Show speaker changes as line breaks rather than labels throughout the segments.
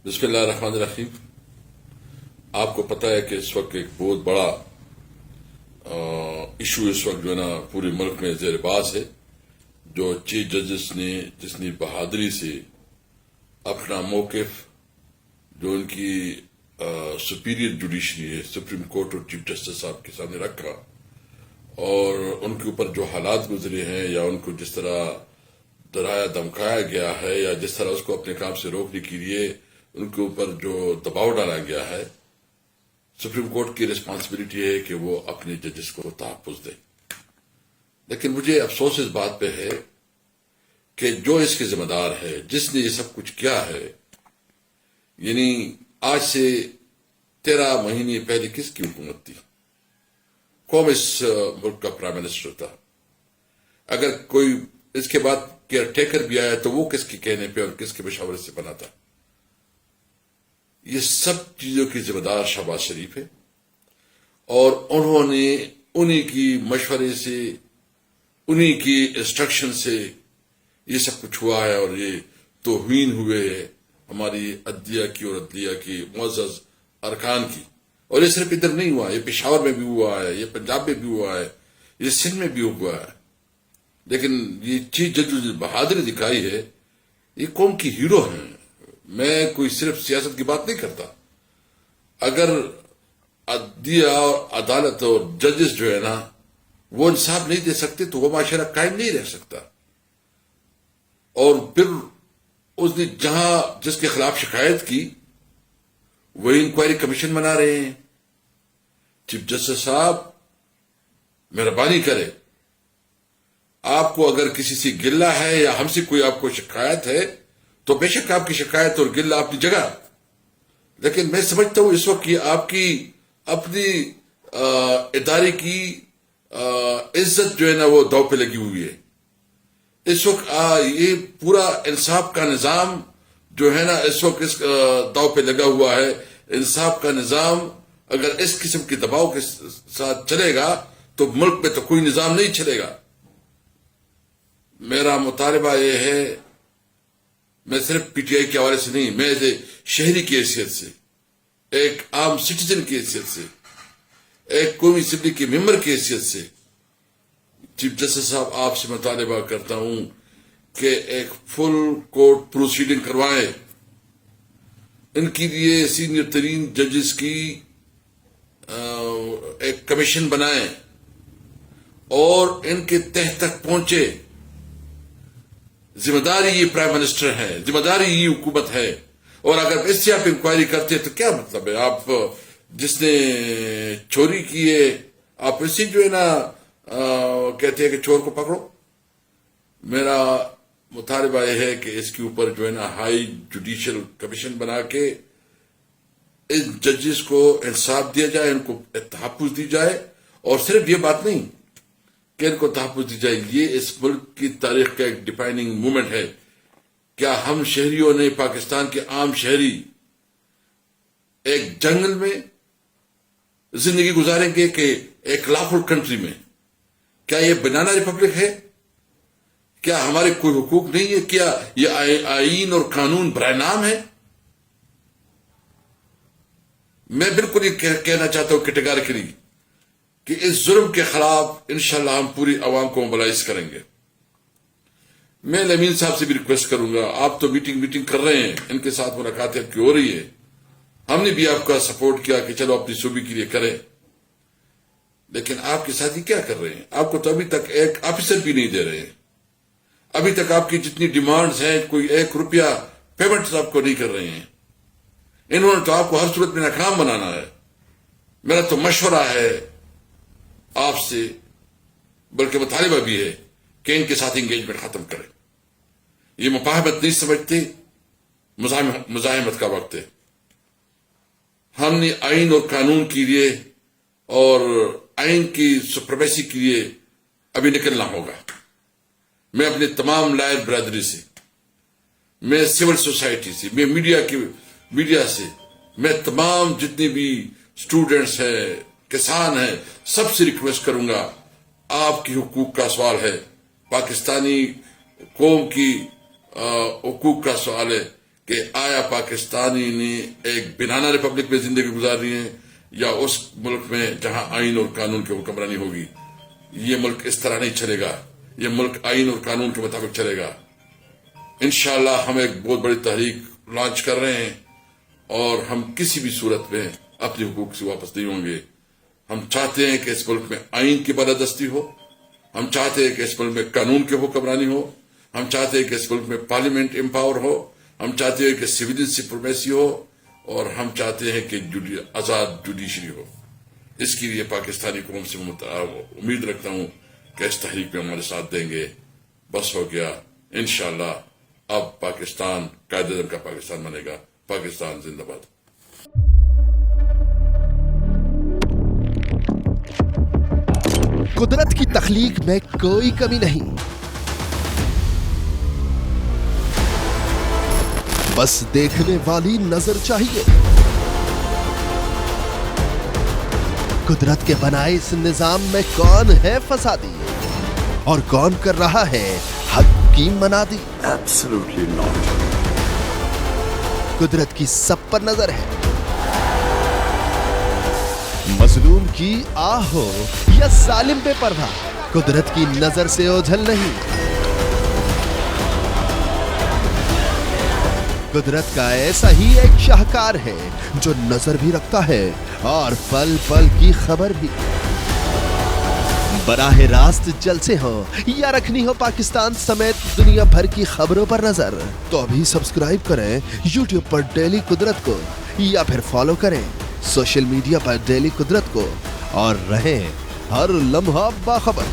بسم اللہ الرحمن الرحیم. آپ کو پتہ ہے کہ اس وقت ایک بہت بڑا ایشو اس وقت جو ہے نا پورے ملک میں زیر بحث ہے. جو چیف ججز نے جتنی بہادری سے اپنا موقف جو ان کی سپیریئر جوڈیشری ہے سپریم کورٹ اور چیف جسٹس صاحب کے سامنے رکھا اور ان کے اوپر جو حالات گزرے ہیں یا ان کو جس طرح ڈرایا دھمکایا گیا ہے یا جس طرح اس کو اپنے کام سے روکنے کے لیے ان کے اوپر جو دباؤ ڈالا گیا ہے، سپریم کورٹ کی ریسپانسبلٹی ہے کہ وہ اپنے ججز کو تحفظ دے. لیکن مجھے افسوس اس بات پہ ہے کہ جو اس کے ذمہ دار ہے، جس نے یہ سب کچھ کیا ہے، یعنی آج سے 13 مہینے پہلے کس کی حکومت تھی؟ کون اس ملک کا پرائم منسٹر تھا؟ اگر کوئی اس کے بعد کیئر ٹیکر بھی آیا تو وہ کس کے کہنے پہ اور کس کے مشاورت سے بنا تھا؟ یہ سب چیزوں کی ذمہ دار شہباز شریف ہے اور انہوں نے انہی کی مشورے سے انہی کی انسٹرکشن سے یہ سب کچھ ہوا ہے اور یہ توہین ہوئے ہے ہماری عدلیہ کی اور عدلیہ کی معزز ارکان کی. اور یہ صرف ادھر نہیں ہوا، یہ پشاور میں بھی ہوا ہے، یہ پنجاب میں بھی ہوا ہے، یہ سندھ میں بھی ہوا ہے. لیکن یہ چیز جو بہادری دکھائی ہے، یہ قوم کی ہیرو ہیں. میں کوئی صرف سیاست کی بات نہیں کرتا. اگر عدلیہ اور عدالت اور ججز جو ہے نا وہ انصاف نہیں دے سکتے تو وہ معاشرہ قائم نہیں رہ سکتا. اور پھر اس نے جس کے خلاف شکایت کی وہی انکوائری کمیشن بنا رہے ہیں. چیف جسٹس صاحب مہربانی کرے، آپ کو اگر کسی سے گلہ ہے یا ہم سے کوئی آپ کو شکایت ہے تو بے شک آپ کی شکایت اور گلہ اپنی جگہ، لیکن میں سمجھتا ہوں اس وقت یہ آپ کی اپنی ادارے کی عزت جو ہے نا وہ داؤ پہ لگی ہوئی ہے. اس وقت یہ پورا انصاف کا نظام جو ہے نا اس وقت اس داؤ پہ لگا ہوا ہے. انصاف کا نظام اگر اس قسم کے دباؤ کے ساتھ چلے گا تو ملک میں تو کوئی نظام نہیں چلے گا. میرا مطالبہ یہ ہے، میں صرف پی ٹی آئی کے حوالے سے نہیں، میں ایک شہری کی حیثیت سے، ایک عام سٹیزن کی حیثیت سے، ایک قومی اسمبلی کے ممبر کی حیثیت سے چیف جسٹس صاحب آپ سے مطالبہ کرتا ہوں کہ ایک فل کورٹ پروسیڈنگ کروائیں. ان کے لیے سینئر ترین ججز کی ایک کمیشن بنائیں اور ان کے تہ تک پہنچے. ذمہ داری یہ پرائم منسٹر ہے، ذمہ داری یہ حکومت ہے. اور اگر اس سے آپ انکوائری کرتے ہیں تو کیا مطلب ہے؟ آپ جس نے چوری کی ہے آپ اسی جو ہے نا کہتے ہیں کہ چور کو پکڑو. میرا مطالبہ یہ ہے کہ اس کے اوپر جو ہے نا ہائی جوڈیشل کمیشن بنا کے ان ججز کو انصاف دیا جائے، ان کو تحفظ دی جائے. اور صرف یہ بات نہیں کہ ان کو تحفظ دی جائے، یہ اس ملک کی تاریخ کا ایک ڈیفائننگ مومنٹ ہے. کیا ہم شہریوں نے، پاکستان کے عام شہری ایک جنگل میں زندگی گزاریں گے کہ ایک لافل کنٹری میں؟ کیا یہ بنانا ریپبلک ہے؟ کیا ہمارے کوئی حقوق نہیں ہے؟ کیا یہ آئین اور قانون برائے نام ہے؟ میں بالکل یہ کہنا چاہتا ہوں کیٹیگریکلی کہ اس ظلم کے خلاف انشاءاللہ ہم پوری عوام کو موبلائز کریں گے. میں امین صاحب سے بھی ریکویسٹ کروں گا، آپ تو میٹنگ کر رہے ہیں، ان کے ساتھ ملاقات آپ کی ہو رہی ہے، ہم نے بھی آپ کا سپورٹ کیا کہ چلو اپنی صوبے کے لیے کریں. لیکن آپ کے ساتھی کیا کر رہے ہیں؟ آپ کو تو ابھی تک ایک آفیسر بھی نہیں دے رہے ہیں. ابھی تک آپ کی جتنی ڈیمانڈز ہیں کوئی 1 روپیہ پیمنٹ آپ کو نہیں کر رہے ہیں. انہوں نے تو آپ کو ہر صورت میں ناکام بنانا ہے. میرا تو مشورہ ہے آپ سے، بلکہ مطالبہ بھی ہے کہ ان کے ساتھ انگیجمنٹ ختم کریں. یہ مفاہمت نہیں سمجھتے، مزاحمت کا وقت ہے. ہم نے آئین اور قانون کے لیے اور آئین کی سپریمیسی کے لیے ابھی نکلنا ہوگا. میں اپنے تمام لائر برادری سے، میں سول سوسائٹی سے، میں میڈیا سے، میں تمام جتنے بھی اسٹوڈنٹس ہیں، کسان ہیں، سب سے ریکویسٹ کروں گا، آپ کی حقوق کا سوال ہے، پاکستانی قوم کی حقوق کا سوال ہے کہ آیا پاکستانی نے ایک بنانا ریپبلک میں زندگی گزارنی ہے یا اس ملک میں جہاں آئین اور قانون کی حکمرانی ہوگی. یہ ملک اس طرح نہیں چلے گا. یہ ملک آئین اور قانون کے مطابق چلے گا. انشاءاللہ ہم ایک بہت بڑی تحریک لانچ کر رہے ہیں اور ہم کسی بھی صورت میں اپنے حقوق سے واپس نہیں ہوں گے. ہم چاہتے ہیں کہ اس ملک میں آئین کی بالادستی ہو. ہم چاہتے ہیں کہ اس ملک میں قانون کی حکمرانی ہو. ہم چاہتے ہیں کہ اس ملک میں پارلیمنٹ امپاور ہو. ہم چاہتے ہیں کہ سویلین سپریمیسی ہو. اور ہم چاہتے ہیں کہ آزاد جوڈیشری ہو. اس کے لیے پاکستانی قوم سے امید رکھتا ہوں کہ اس تحریک میں ہمارے ساتھ دیں گے. بس ہو گیا. انشاءاللہ اب پاکستان قائد اعظم کا پاکستان بنے گا. پاکستان زندہ باد.
قدرت کی تخلیق میں کوئی کمی نہیں، بس دیکھنے والی نظر چاہیے. قدرت کے بنائے اس نظام میں کون ہے فسادی اور کون کر رہا ہے حق کی منادی؟
Absolutely not.
قدرت کی سب پر نظر ہے. مظلوم کی آہ ہو یا ظالم بے پردہ، قدرت کی نظر سے اوجھل نہیں. قدرت کا ایسا ہی ایک شاہکار ہے جو نظر بھی رکھتا ہے اور پل پل کی خبر بھی. براہ راست جلسے ہوں یا رکھنی ہو پاکستان سمیت دنیا بھر کی خبروں پر نظر، تو ابھی سبسکرائب کریں یوٹیوب پر ڈیلی قدرت کو یا پھر فالو کریں سوشل میڈیا پر ڈیلی قدرت کو اور رہیں ہر لمحہ باخبر.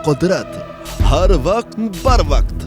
قدرت ہر وقت بر وقت.